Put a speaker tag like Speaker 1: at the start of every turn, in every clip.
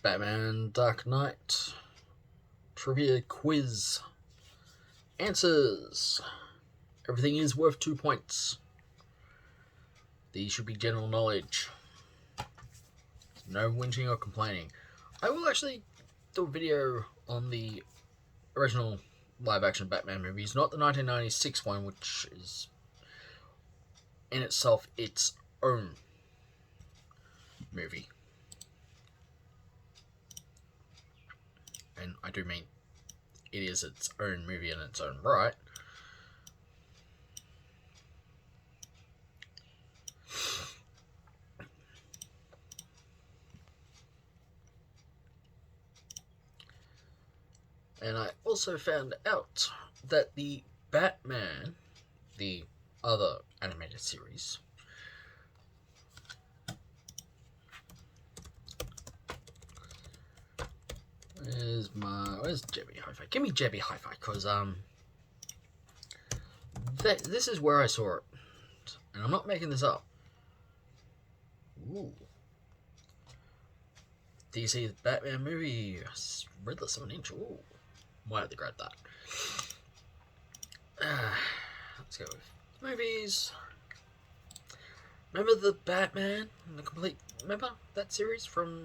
Speaker 1: Batman Dark Knight trivia quiz. Answers. Everything is worth 2 points. These should be general knowledge. No whinging or complaining. I will actually do a video on the original live action Batman movies, not the 1996 one, which is in itself its own movie. And I do mean it is its own movie in its own right. And I also found out that the Batman, the other animated series, where's Jebby Hi-Fi? Give me Jebby Hi-Fi, because this is where I saw it, and I'm not making this up. Ooh. DC Batman movie, Riddler 7-inch. Ooh, might have to grab that. Let's go with movies. Remember the Batman, remember that series from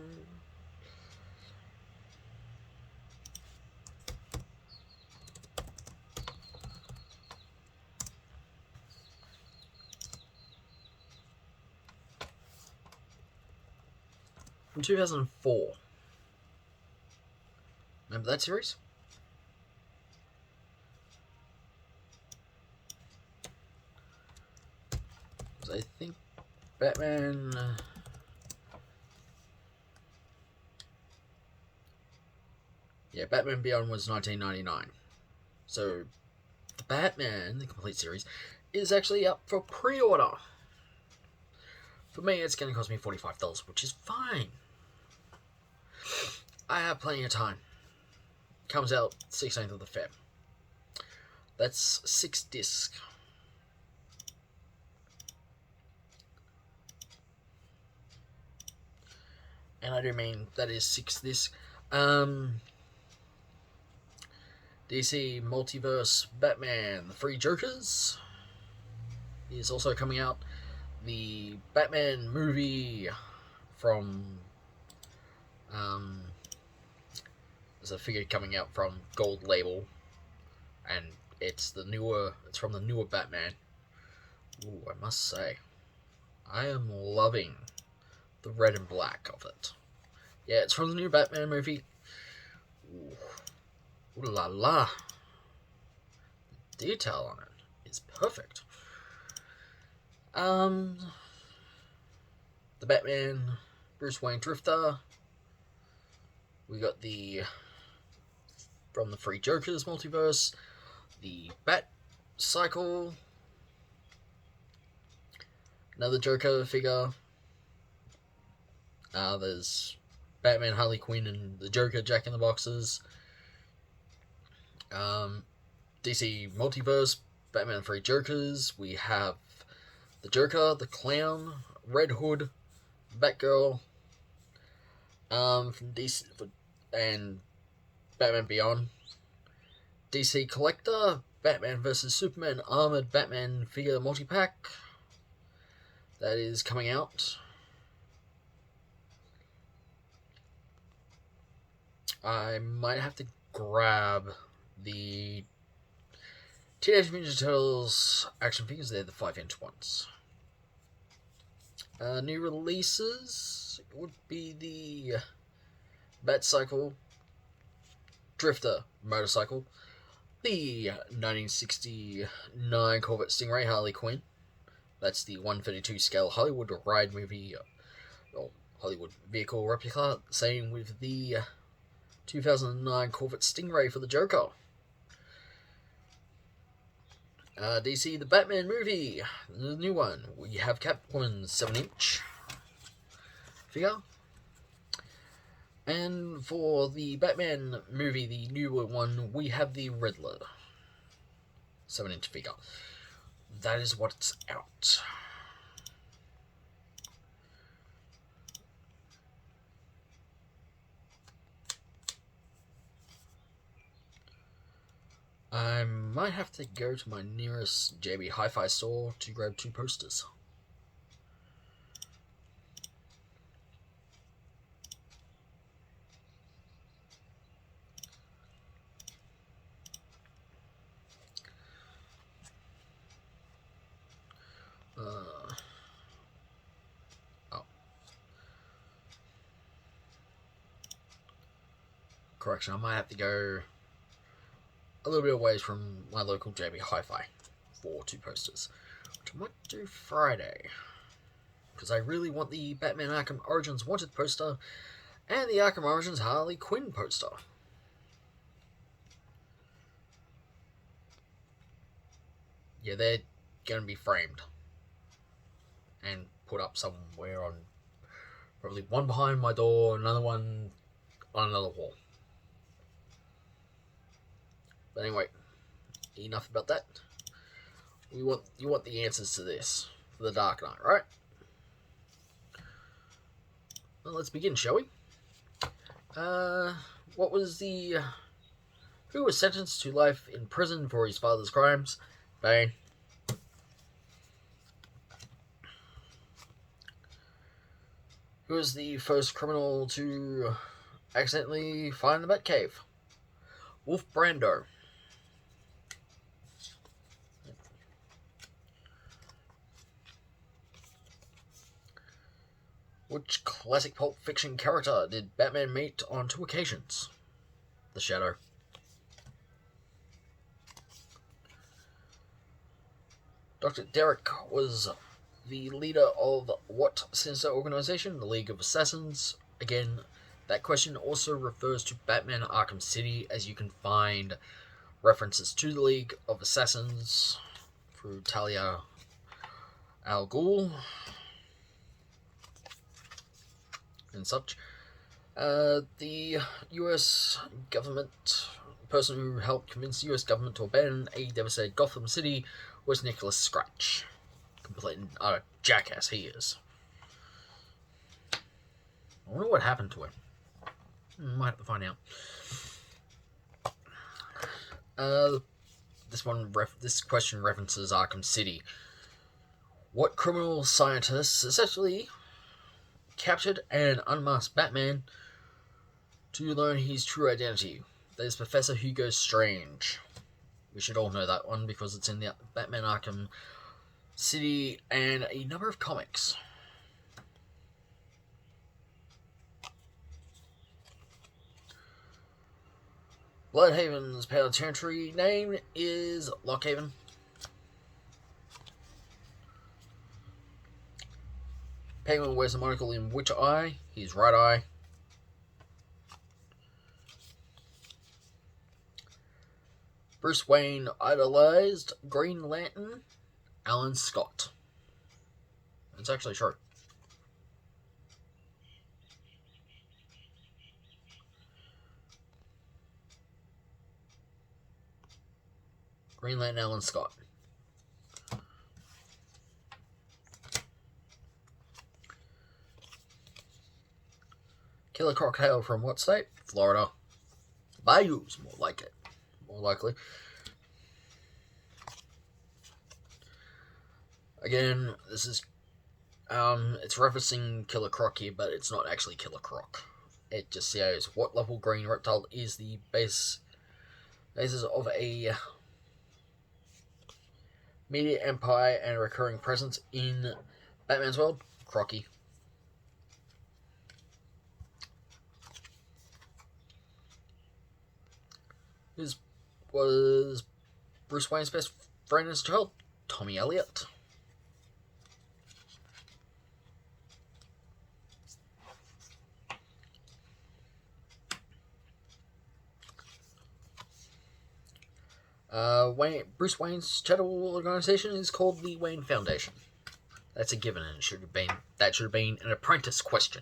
Speaker 1: from 2004. Remember that series? I think Batman. Yeah, Batman Beyond was 1999. So, the Batman, the complete series, is actually up for pre-order. For me, it's going to cost me $45, which is fine. I have plenty of time. Comes out 16th of the Feb. That's 6 discs. And I do mean that is 6 discs. DC Multiverse Batman, The Three Jokers is also coming out. The Batman movie from there's a figure coming out from Gold Label, and it's from the newer Batman. Ooh, I must say, I am loving the red and black of it. Yeah, it's from the new Batman movie. Ooh la la. The detail on it is perfect. The Batman Bruce Wayne Drifter. We got from the Three Jokers multiverse, the Bat Cycle, another Joker figure. There's Batman, Harley Quinn, and the Joker Jack in the Boxes. DC Multiverse, Batman Three Jokers. We have the Joker, the Clown, Red Hood, Batgirl, from DC, and Batman Beyond. DC Collector, Batman vs Superman Armored Batman figure multi-pack. That is coming out. I might have to grab the Teenage Mutant Ninja Turtles action figures. They're the 5-inch ones. New releases would be the Batcycle, Drifter motorcycle, the 1969 Corvette Stingray Harley Quinn. That's the 132 scale Hollywood ride movie, or Hollywood vehicle replica. Same with the 2009 Corvette Stingray for the Joker. DC The Batman Movie, the new one. We have Catwoman's 7-inch figure. And for the Batman movie, the newer one, we have the Riddler 7-inch figure. That is what's out. might have to go to my nearest JB Hi-Fi store to grab 2 posters. Correction, I might have to go a little bit away from my local JB Hi-Fi for 2 posters, which I might do Friday, because I really want the Batman Arkham Origins Wanted poster and the Arkham Origins Harley Quinn poster. Yeah, they're going to be framed and put up somewhere on, probably one behind my door, another one on another wall. But anyway, enough about that. You want the answers to this for the Dark Knight, right? Well, let's begin, shall we? What was the... Who was sentenced to life in prison for his father's crimes? Bane. Who was the first criminal to accidentally find the Batcave? Wolf Brando. Which classic Pulp Fiction character did Batman meet on 2 occasions? The Shadow. Dr. Derek was the leader of what sinister organization? The League of Assassins. Again, that question also refers to Batman Arkham City, as you can find references to the League of Assassins through Talia al Ghul and such. The US government, the person who helped convince the US government to abandon a devastated Gotham City, was Nicholas Scratch. Complete jackass he is. I wonder what happened to him. Might have to find out. This question references Arkham City. What criminal scientists essentially captured and unmasked Batman to learn his true identity? That is Professor Hugo Strange. We should all know that one because it's in the Batman Arkham City and a number of comics. Bloodhaven's penitentiary name is Lockhaven. Penguin wears a monocle in which eye? His right eye. Bruce Wayne idolized Green Lantern Alan Scott. It's actually true. Green Lantern Alan Scott. Killer Croc hail from what state? Florida. Bayous, more like it. More likely. Again, this is it's referencing Killer Croc here, but it's not actually Killer Croc. It just says what level green reptile is the basis of a media empire and recurring presence in Batman's world. Crocky. This was Bruce Wayne's best friend as a child, Tommy Elliot. Bruce Wayne's charitable organization is called the Wayne Foundation. That's a given, and that should have been an apprentice question.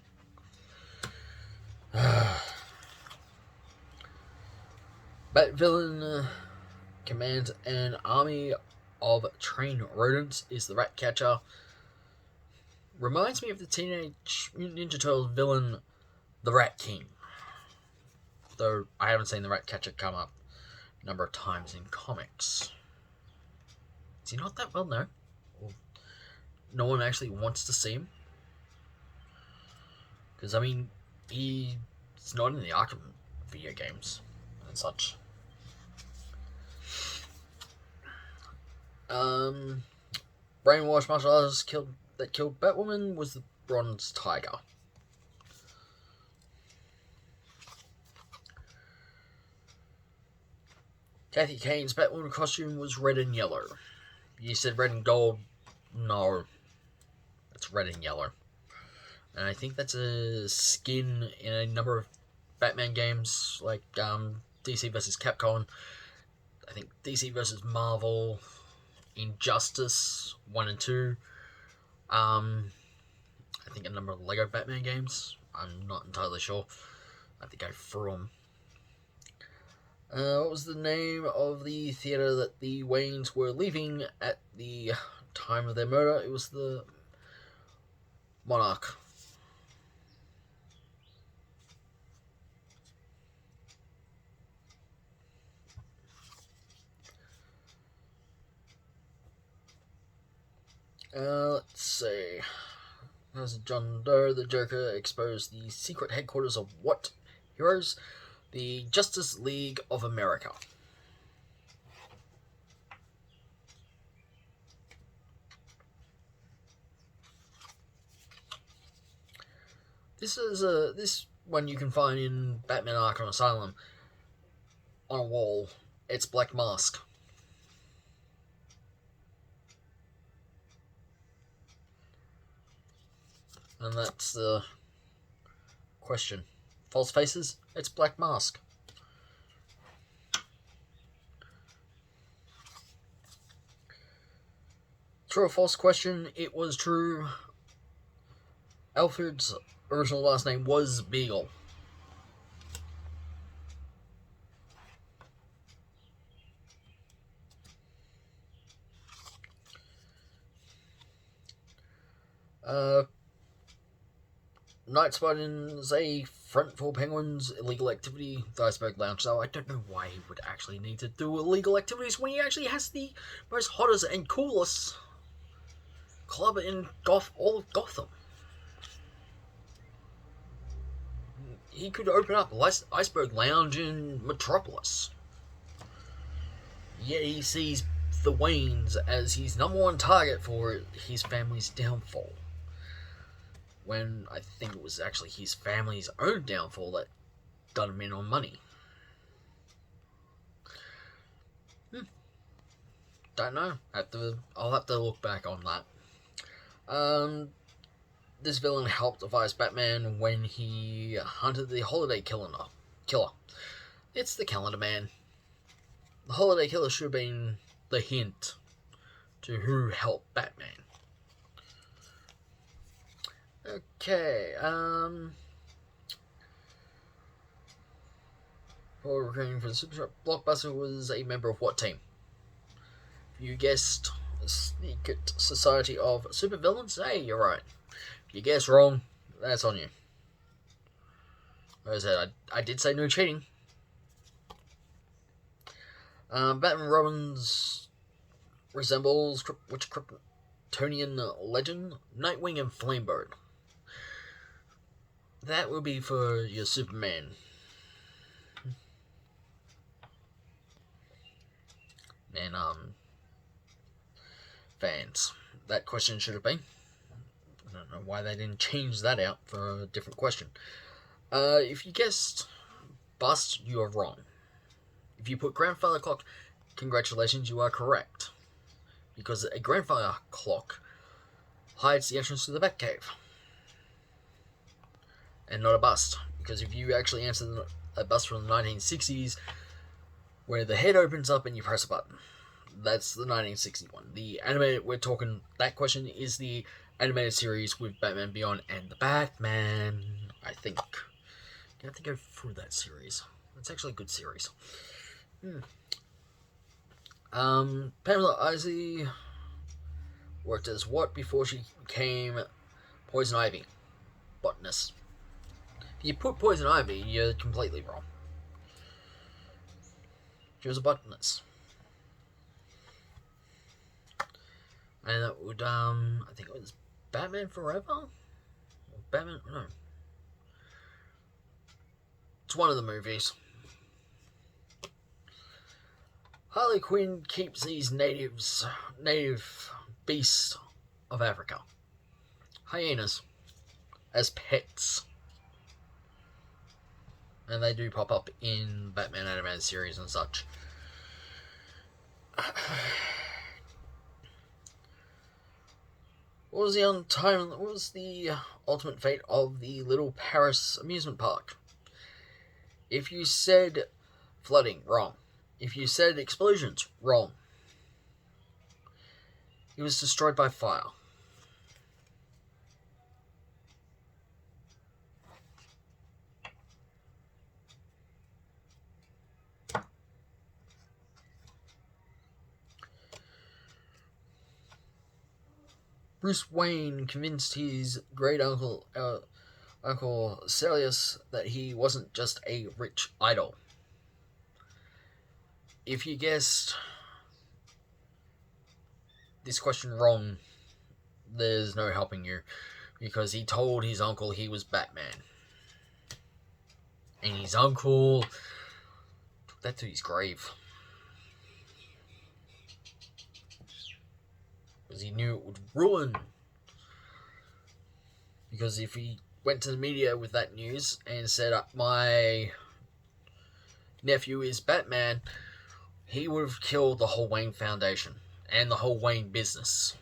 Speaker 1: Bat-Villain commands an army of trained rodents, is the Ratcatcher. Reminds me of the Teenage Mutant Ninja Turtles villain, the Rat King. Though I haven't seen the Ratcatcher come up number of times in comics. Is he not that well known? Or no one actually wants to see him? Because, I mean, he's not in the Arkham video games and such. Brainwashed martial artist that killed Batwoman was the Bronze Tiger. Kathy Kane's Batwoman costume was red and yellow. You said red and gold. No. It's red and yellow. And I think that's a skin in a number of Batman games, like DC vs. Capcom. I think DC vs. Marvel, Injustice 1 and 2. I think a number of Lego Batman games. I'm not entirely sure. I have to go through them. What was the name of the theatre that the Waynes were leaving at the time of their murder? It was the Monarch. Let's see. As John Doe, the Joker exposed the secret headquarters of what heroes? The Justice League of America. This is this one you can find in Batman Arkham Asylum on a wall. It's Black Mask. And that's the question. False faces? It's Black Mask. True or false question? It was true. Alfred's original last name was Beagle. Night Spotting is a front for Penguin's illegal activity, the Iceberg Lounge. So I don't know why he would actually need to do illegal activities when he actually has the most hottest and coolest club in all of Gotham. He could open up Iceberg Lounge in Metropolis. Yet he sees the Waynes as his number one target for his family's downfall. When I think it was actually his family's own downfall that got him in on money. Don't know. I'll have to look back on that. This villain helped advise Batman when he hunted the Holiday Killer. It's the Calendar Man. The Holiday Killer should have been the hint to who helped Batman. Okay, for recruiting for the Super Blockbuster was a member of what team? You guessed Secret Society of Supervillains? Hey, you're right. If you guessed wrong, that's on you. As I said, I did say no cheating. Batman Robbins resembles which Kryptonian legend? Nightwing and Flamebird. That would be for your Superman. And, fans. That question should have been. I don't know why they didn't change that out for a different question. If you guessed bust, you are wrong. If you put grandfather clock, congratulations, you are correct. Because a grandfather clock hides the entrance to the Batcave. And not a bust. Because if you actually answer a bust from the 1960s, where the head opens up and you press a button, that's the 1961. The animated, we're talking, that question is the animated series with Batman Beyond and the Batman, I think. You have to go through that series. It's actually a good series. Pamela Isley worked as what before she became Poison Ivy? Botanist. If you put Poison Ivy, you're completely wrong. She was a botanist. And that would, I think it was Batman Forever? Or Batman, no. It's one of the movies. Harley Quinn keeps these native beasts of Africa, hyenas, as pets. And they do pop up in Batman animated series and such. What was the ultimate fate of the Little Paris amusement park? If you said flooding, wrong. If you said explosions, wrong. It was destroyed by fire. Bruce Wayne convinced his great uncle, Uncle Celius, that he wasn't just a rich idol. If you guessed this question wrong, there's no helping you, because he told his uncle he was Batman. And his uncle took that to his grave. Because he knew it would ruin. Because if he went to the media with that news and said, my nephew is Batman, he would have killed the whole Wayne Foundation and the whole Wayne business.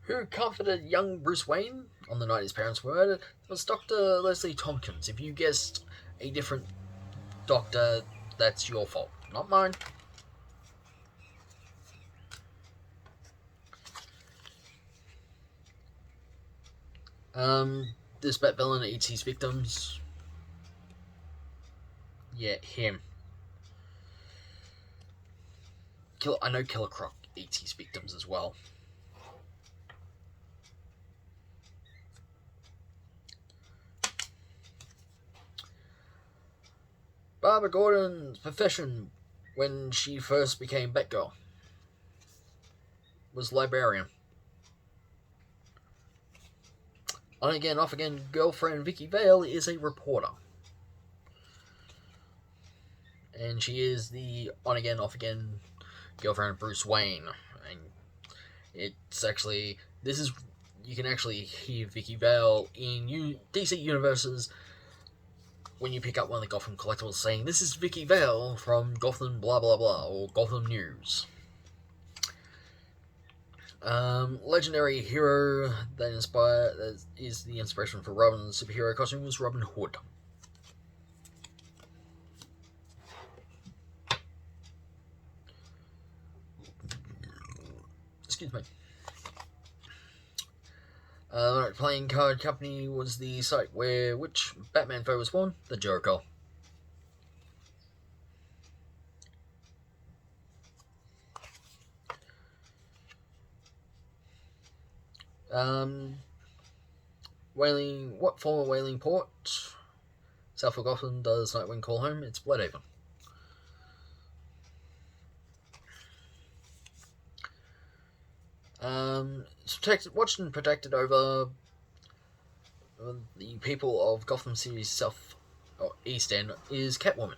Speaker 1: Who comforted young Bruce Wayne on the night his parents were murdered? It was Dr. Leslie Tompkins. If you guessed a different doctor, that's your fault, not mine. This Bat villain eats his victims. Yeah, him. I know Killer Croc eats his victims as well. Barbara Gordon's profession when she first became Batgirl was librarian. On again, off again girlfriend Vicky Vale is a reporter. And she is the on again, off again girlfriend of Bruce Wayne. And it's actually, you can actually hear Vicky Vale in DC Universes when you pick up one of the Gotham collectibles saying, "This is Vicky Vale from Gotham blah blah blah," or Gotham News. Legendary hero that is the inspiration for Robin's superhero costume was Robin Hood. Excuse me. Playing Card Company was the site where which Batman foe was born? The Joker. What former whaling port south of Gotham does Nightwing call home? It's Bloodhaven. It's watched and protected over the people of Gotham City's south or east end is Catwoman.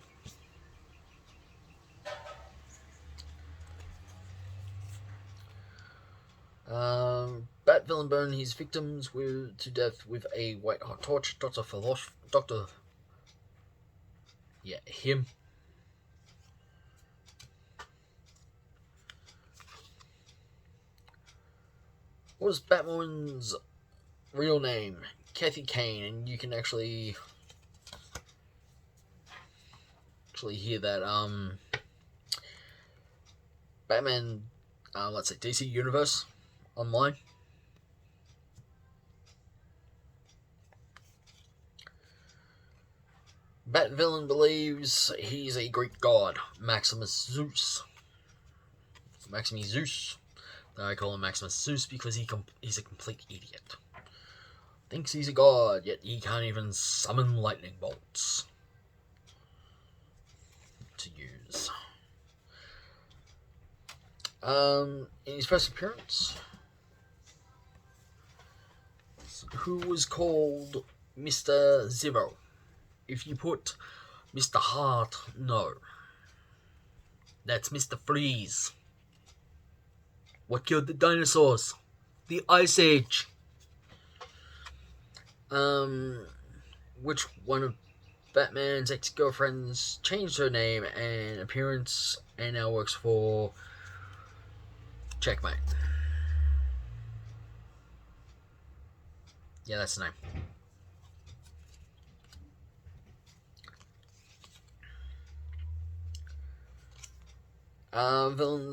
Speaker 1: Bat villain burned his victims to death with a white hot torch. Him. What was Batwoman's real name? Kathy Kane, and you can actually hear that Batman, let's say DC Universe online. Bat villain believes he's a Greek god, Maximus Zeus. I call him Maximus Zeus because he's a complete idiot. Thinks he's a god, yet he can't even summon lightning bolts to use. In his first appearance, who was called Mr. Zero. If you put Mr. Heart, no. That's Mr. Freeze. What killed the dinosaurs? The Ice Age. Which one of Batman's ex-girlfriends changed her name and appearance and now works for Checkmate. Yeah, that's the name.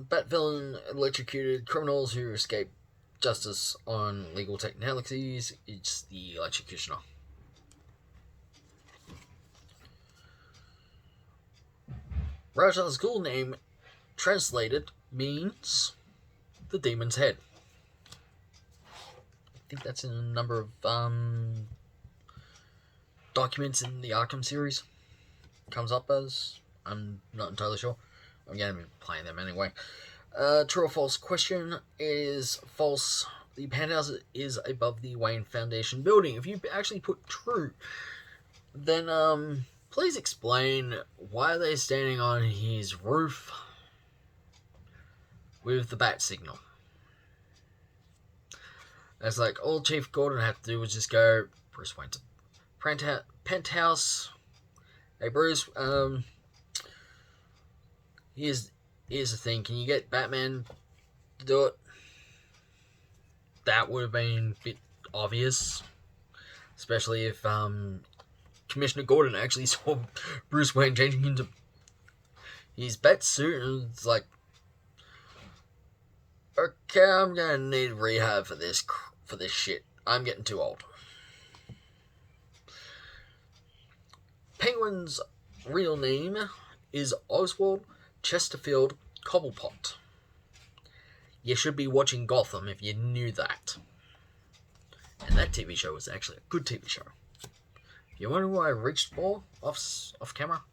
Speaker 1: Bat-villain electrocuted criminals who escape justice on legal technicalities. It's the Electrocutioner. Ra's cool name, translated, means the demon's head. I think that's in a number of documents in the Arkham series. Comes up as, I'm not entirely sure. I'm going to be playing them anyway. True or false question is false. The penthouse is above the Wayne Foundation building. If you actually put true, then please explain why they're standing on his roof with the bat signal. That's like all Chief Gordon had to do was just go, Bruce Wayne to penthouse. Hey Bruce, here's the thing. Can you get Batman to do it? That would have been a bit obvious, especially if Commissioner Gordon actually saw Bruce Wayne changing into his bat suit, and it's like, okay, I'm gonna need rehab for this shit. I'm getting too old. Penguin's real name is Oswald Chesterfield Cobblepot. You should be watching Gotham if you knew that. And that TV show was actually a good TV show. If you wonder who I reached for off camera,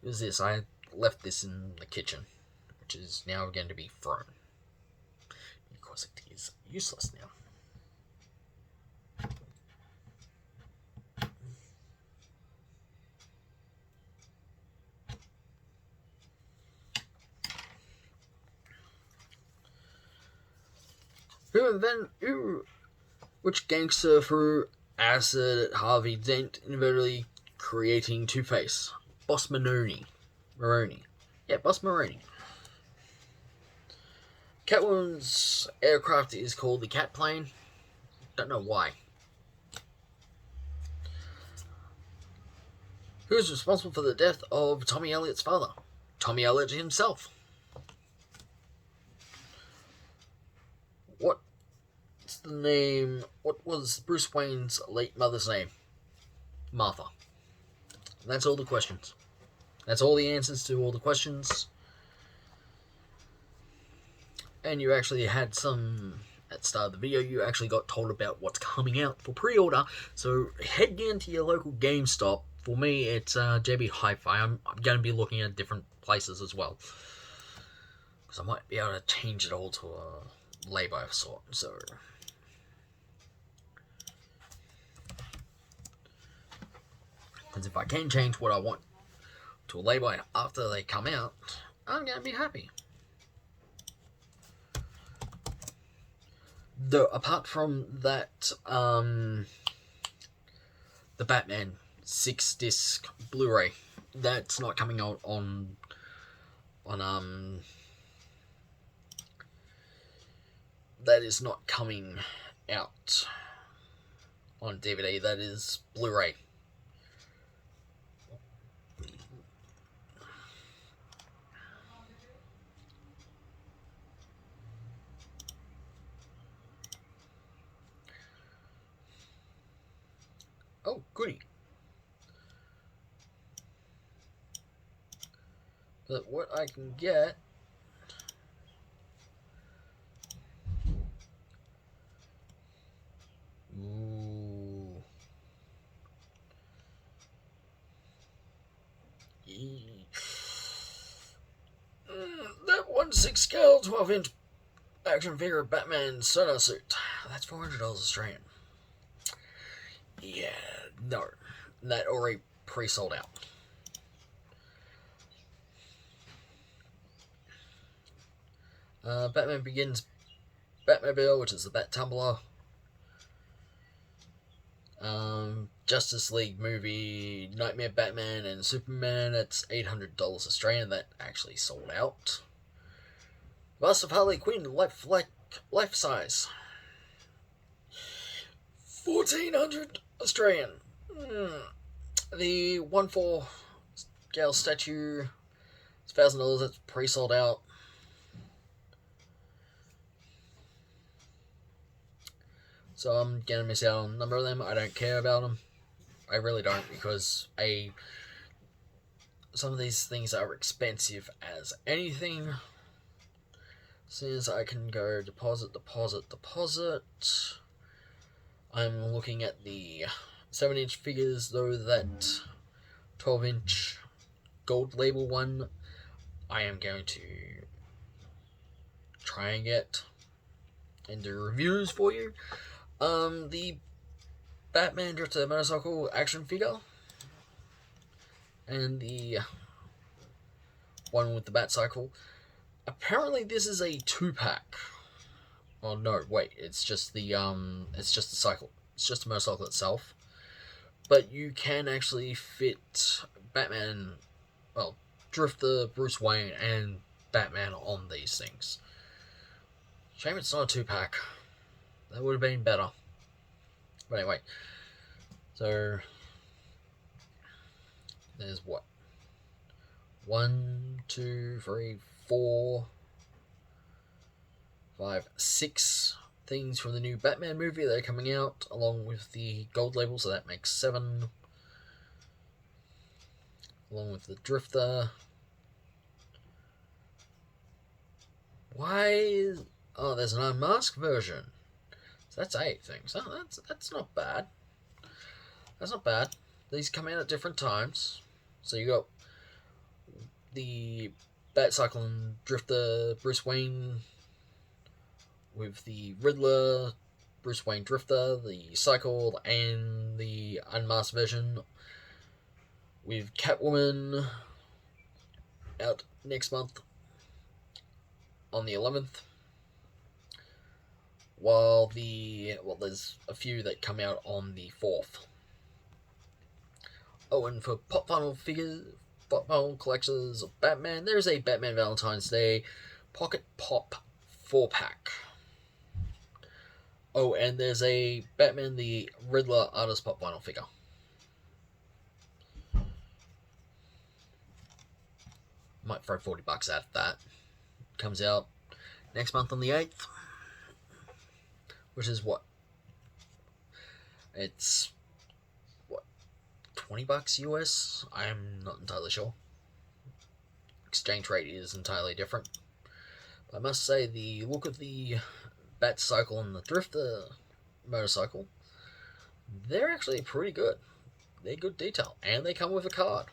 Speaker 1: it was this. I left this in the kitchen, which is now going to be thrown because it is useless now. Which gangster threw acid at Harvey Dent, inadvertently creating Two-Face? Boss Maroni. Yeah, Boss Maroni. Catwoman's aircraft is called the Cat Plane. Don't know why. Who is responsible for the death of Tommy Elliott's father? Tommy Elliott himself. What's the name? What was Bruce Wayne's late mother's name? Martha. And that's all the questions. That's all the answers to all the questions. And you actually had some, at the start of the video, you actually got told about what's coming out for pre-order. So head down to your local GameStop. For me, it's JB Hi-Fi. I'm going to be looking at different places as well, because I might be able to change it all to a lay-by of sort. So because if I can change what I want to a lay-by after they come out, I'm going to be happy. Though, apart from that, the Batman 6-disc Blu-ray, that's not coming out on that is not coming out on DVD. That is Blu-ray. Oh, goody. But what I can get... Ooh. 6 scale 12-inch action figure of Batman Sonar Suit. That's $400 Australian. Yeah, no. That already pre-sold out. Batman Begins Batmobile, which is the Bat Tumbler. Justice League movie, Nightmare Batman and Superman, that's $800 Australian. That actually sold out. Bust of Harley Quinn, life size, 1,400 Australian. The 1/4 scale statue, it's $1,000. That's pre-sold out. So I'm gonna miss out on a number of them. I don't care about them. I really don't, because some of these things are expensive as anything. Since I can go deposit. I'm looking at the 7-inch figures, though. That 12-inch gold label one, I am going to try and get and do reviews for you. The Batman Drifter motorcycle action figure, and the one with the Batcycle. Apparently, this is a 2-pack. Oh no, wait! It's just the cycle. It's just the motorcycle itself. But you can actually fit Batman, well, Drifter, Bruce Wayne, and Batman on these things. Shame it's not a 2-pack. That would have been better. But anyway, so there's what? 1, 2, 3, 4, 5, 6 things from the new Batman movie that are coming out, along with the gold label, so that makes 7. Along with the Drifter. Oh, there's an unmasked version. So that's 8 things. Oh, that's not bad. That's not bad. These come out at different times. So you got the Batcycle and Drifter Bruce Wayne with the Riddler, Bruce Wayne Drifter, the Cycle, and the unmasked version with Catwoman out next month on the 11th. While there's a few that come out on the 4th. Oh, and for Pop Vinyl collectors of Batman, there's a Batman Valentine's Day Pocket Pop 4-pack. Oh, and there's a Batman the Riddler Artist Pop Vinyl figure. Might throw $40 at that. Comes out next month on the 8th. Which is what? It's what, $20 US? I'm not entirely sure. Exchange rate is entirely different. But I must say, the look of the Batcycle and the Drifter motorcycle, they're actually pretty good. They're good detail, and they come with a card.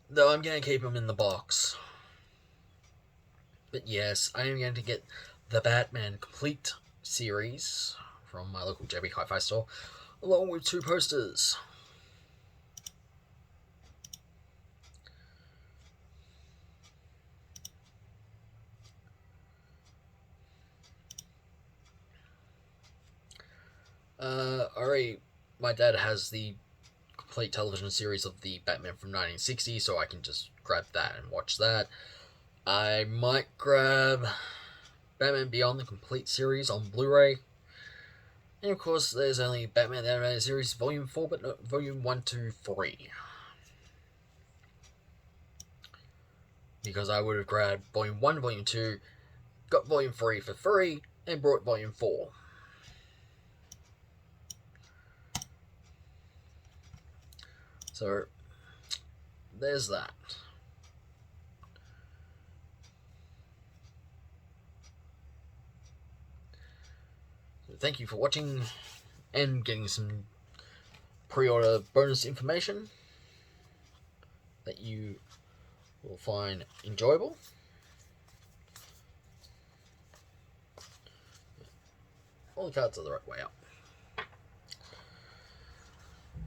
Speaker 1: Though I'm going to keep them in the box. But yes, I am going to get the Batman Complete series from my local JB Hi-Fi store, along with 2 posters. My dad has the complete television series of the Batman from 1960, so I can just grab that and watch that. I might grab Batman Beyond the Complete series on Blu-ray. And of course, there's only Batman the Animated Series Volume 4, but not Volume 1, 2, 3. Because I would have grabbed Volume 1, Volume 2, got Volume 3 for free, and brought Volume 4. So, there's that. So thank you for watching and getting some pre-order bonus information that you will find enjoyable. All the cards are the right way up.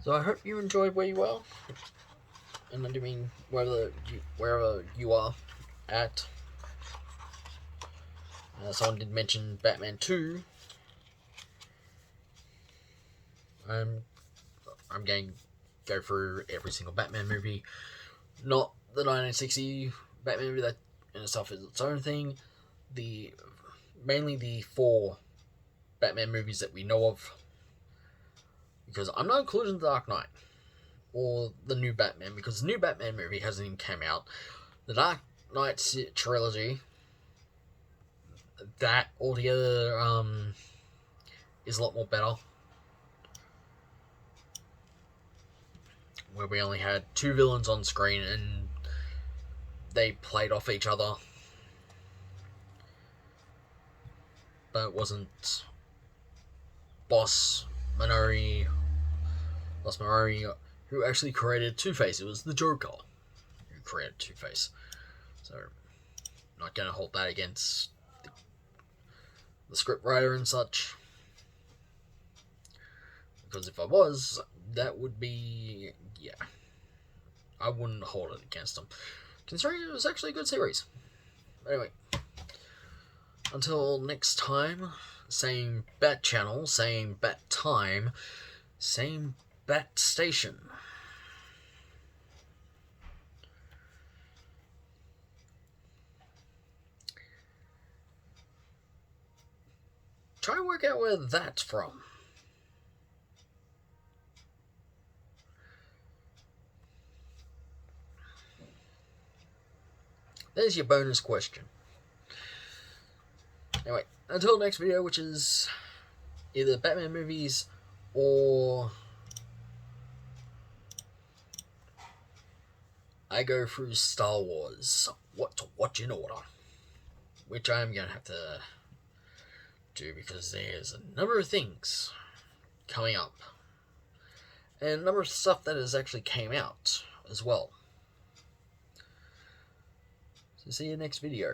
Speaker 1: So I hope you enjoyed where you are, and I do mean wherever you are at. Someone did mention Batman 2. I'm going to go through every single Batman movie, not the 1960 Batman movie that in itself is its own thing. Mainly the 4 Batman movies that we know of, because I'm not including The Dark Knight or the new Batman, because the new Batman movie hasn't even come out. The Dark Knight trilogy, that altogether is a lot more better, where we only had 2 villains on screen and they played off each other, but it wasn't Boss Manori who actually created Two-Face. It was the Joker who created Two-Face. So, not going to hold that against the scriptwriter and such, because if I was, that would be, yeah, I wouldn't hold it against them, considering it was actually a good series. Anyway, until next time, same bat channel, same bat time, same bat station. Try and work out where that's from. There's your bonus question. Anyway, until next video, which is either Batman movies or I go through Star Wars, what to watch in order, which I'm going to have to do because there's a number of things coming up and a number of stuff that has actually came out as well. So see you next video.